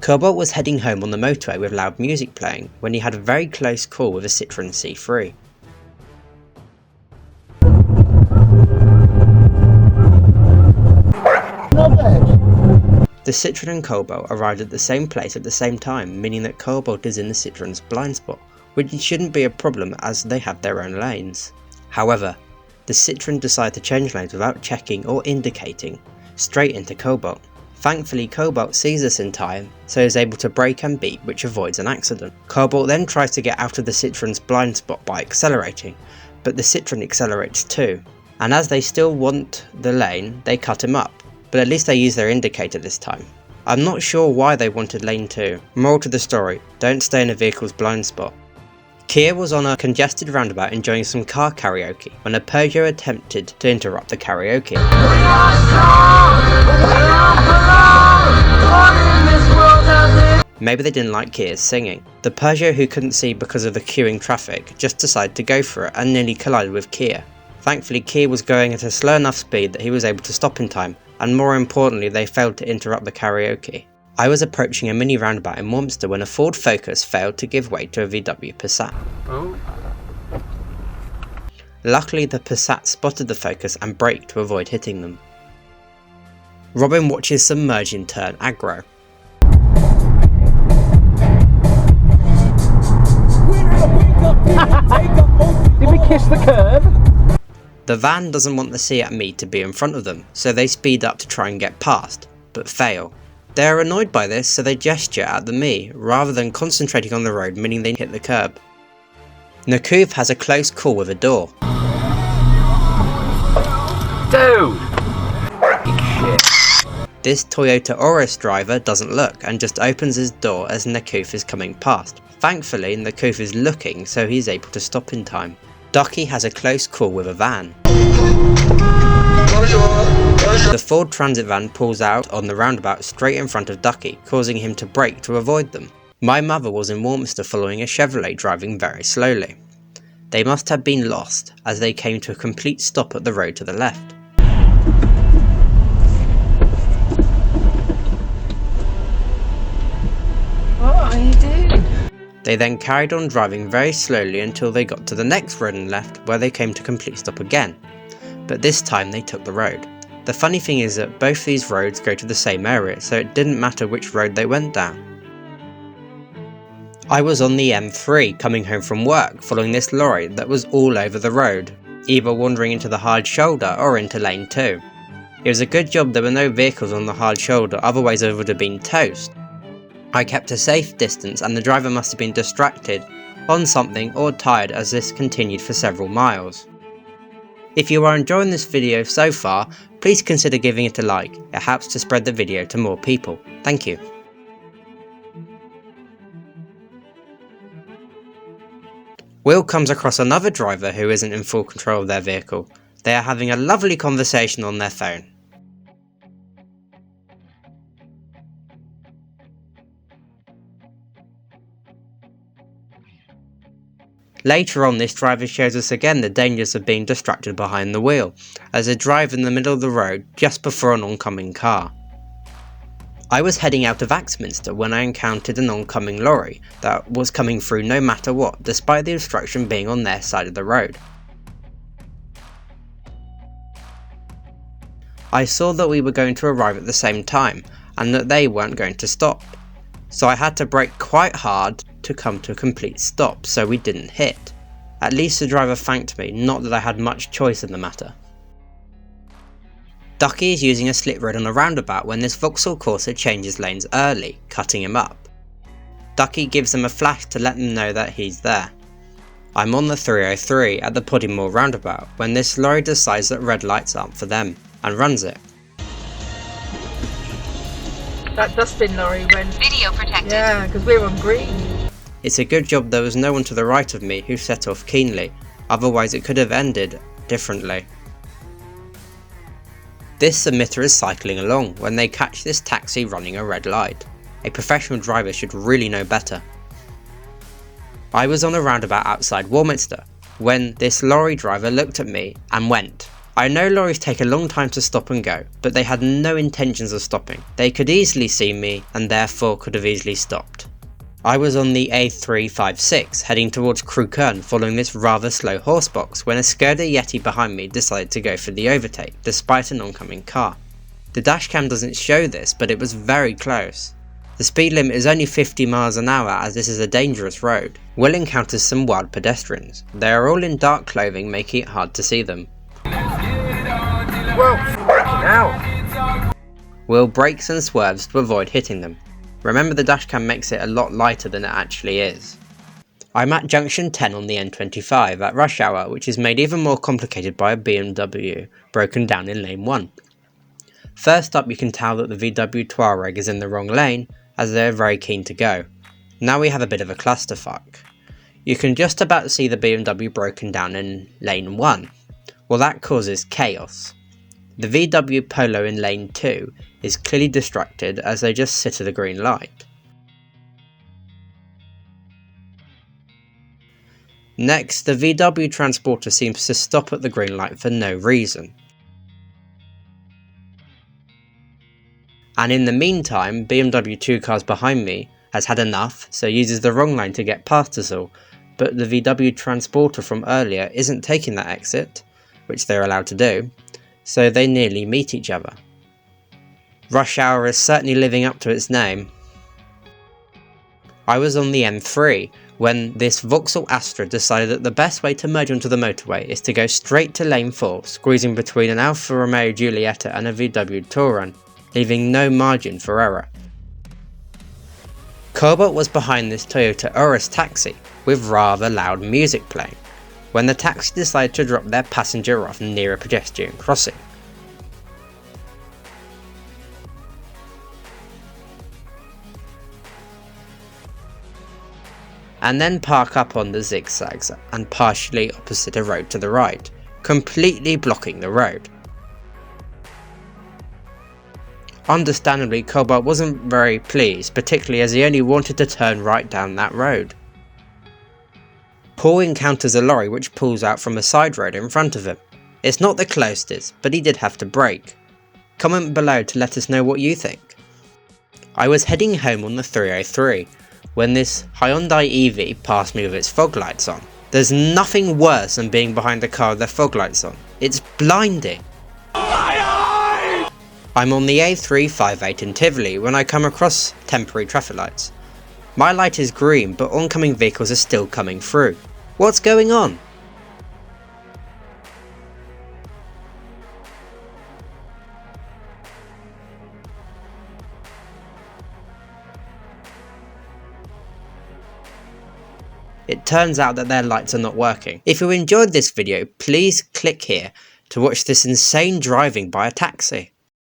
Cobalt was heading home on the motorway with loud music playing when he had a very close call with a Citroen C3. The Citroen and Cobalt arrived at the same place at the same time, meaning that Cobalt is in the Citroen's blind spot, which shouldn't be a problem as they have their own lanes. However, the Citroen decided to change lanes without checking or indicating, straight into Cobalt. Thankfully, Cobalt sees this in time, so is able to brake and beep, which avoids an accident. Cobalt then tries to get out of the Citroen's blind spot by accelerating, but the Citroen accelerates too, and as they still want the lane, they cut him up, but at least they use their indicator this time. I'm not sure why they wanted lane 2. Moral to the story, don't stay in a vehicle's blind spot. Keir was on a congested roundabout enjoying some car karaoke when a Peugeot attempted to interrupt the karaoke. Maybe they didn't like Keir's singing. The Peugeot, who couldn't see because of the queuing traffic, just decided to go for it and nearly collided with Keir. Thankfully, Keir was going at a slow enough speed that he was able to stop in time, and more importantly, they failed to interrupt the karaoke. I was approaching a mini roundabout in Warmster when a Ford Focus failed to give way to a VW Passat. Oh. Luckily, the Passat spotted the Focus and braked to avoid hitting them. Robin watches some merging turn aggro. Did we kiss the curb? The van doesn't want the Seat Me to be in front of them, so they speed up to try and get past, but fail. They are annoyed by this, so they gesture at the Me, rather than concentrating on the road, meaning they hit the curb. Nakuf has a close call with a door. Dude! This Toyota Auris driver doesn't look and just opens his door as Nakuf is coming past. Thankfully, Nakuf is looking, so he's able to stop in time. Ducky has a close call with a van. The Ford Transit van pulls out on the roundabout straight in front of Ducky, causing him to brake to avoid them. My mother was in Warmster following a Chevrolet driving very slowly. They must have been lost, as they came to a complete stop at the road to the left. What are you doing? They then carried on driving very slowly until they got to the next road and left, where they came to a complete stop again. But this time they took the road. The funny thing is that both these roads go to the same area, so it didn't matter which road they went down. I was on the M3 coming home from work following this lorry that was all over the road, either wandering into the hard shoulder or into lane 2. It was a good job there were no vehicles on the hard shoulder, otherwise it would have been toast. I kept a safe distance and the driver must have been distracted, on something or tired, as this continued for several miles. If you are enjoying this video so far, please consider giving it a like. It helps to spread the video to more people. Thank you. Will comes across another driver who isn't in full control of their vehicle. They are having a lovely conversation on their phone. Later on, this driver shows us again the dangers of being distracted behind the wheel, as they drive in the middle of the road just before an oncoming car. I was heading out of Axminster when I encountered an oncoming lorry that was coming through no matter what, despite the obstruction being on their side of the road. I saw that we were going to arrive at the same time, and that they weren't going to stop, so I had to brake quite hard to come to a complete stop so we didn't hit. At least the driver thanked me, not that I had much choice in the matter. Ducky is using a slip road on a roundabout when this Vauxhall Corsa changes lanes early, cutting him up. Ducky gives them a flash to let them know that he's there. I'm on the 303 at the Poddymore roundabout when this lorry decides that red lights aren't for them, and runs it. That dustbin lorry went... Video protected. Yeah, because we're on green. It's a good job there was no one to the right of me who set off keenly, otherwise it could have ended differently. This submitter is cycling along when they catch this taxi running a red light. A professional driver should really know better. I was on a roundabout outside Warminster when this lorry driver looked at me and went. I know lorries take a long time to stop and go, but they had no intentions of stopping. They could easily see me and therefore could have easily stopped. I was on the A356 heading towards Crewkern following this rather slow horsebox when a Skoda Yeti behind me decided to go for the overtake despite an oncoming car. The dashcam doesn't show this, but it was very close. The speed limit is only 50 miles an hour as this is a dangerous road. Will encounters some wild pedestrians. They are all in dark clothing, making it hard to see them. Well, now. Will brakes and swerves to avoid hitting them. Remember, the dashcam makes it a lot lighter than it actually is. I'm at junction 10 on the N25 at rush hour, which is made even more complicated by a BMW broken down in lane 1. First up, you can tell that the VW Touareg is in the wrong lane as they are very keen to go. Now we have a bit of a clusterfuck. You can just about see the BMW broken down in lane 1. Well, that causes chaos. The VW Polo in lane 2 is clearly distracted as they just sit at a green light. Next, the VW Transporter seems to stop at the green light for no reason. And in the meantime, BMW 2 cars behind me has had enough, so uses the wrong line to get past us all, but the VW Transporter from earlier isn't taking that exit, which they're allowed to do, so they nearly meet each other. Rush hour is certainly living up to its name. I was on the M3 when this Vauxhall Astra decided that the best way to merge onto the motorway is to go straight to lane 4, squeezing between an Alfa Romeo Giulietta and a VW Touran, leaving no margin for error. Cobalt was behind this Toyota Urus taxi with rather loud music playing, when the taxi decided to drop their passenger off near a pedestrian crossing. And then park up on the zigzags and partially opposite a road to the right, completely blocking the road. Understandably, Cobalt wasn't very pleased, particularly as he only wanted to turn right down that road. Paul encounters a lorry which pulls out from a side road in front of him. It's not the closest, but he did have to brake. Comment below to let us know what you think. I was heading home on the 303 when this Hyundai EV passed me with its fog lights on. There's nothing worse than being behind a car with their fog lights on. It's blinding. I'm on the A358 in Tivoli when I come across temporary traffic lights. My light is green, but oncoming vehicles are still coming through. What's going on? It turns out that their lights are not working. If you enjoyed this video, please click here to watch this insane driving by a taxi.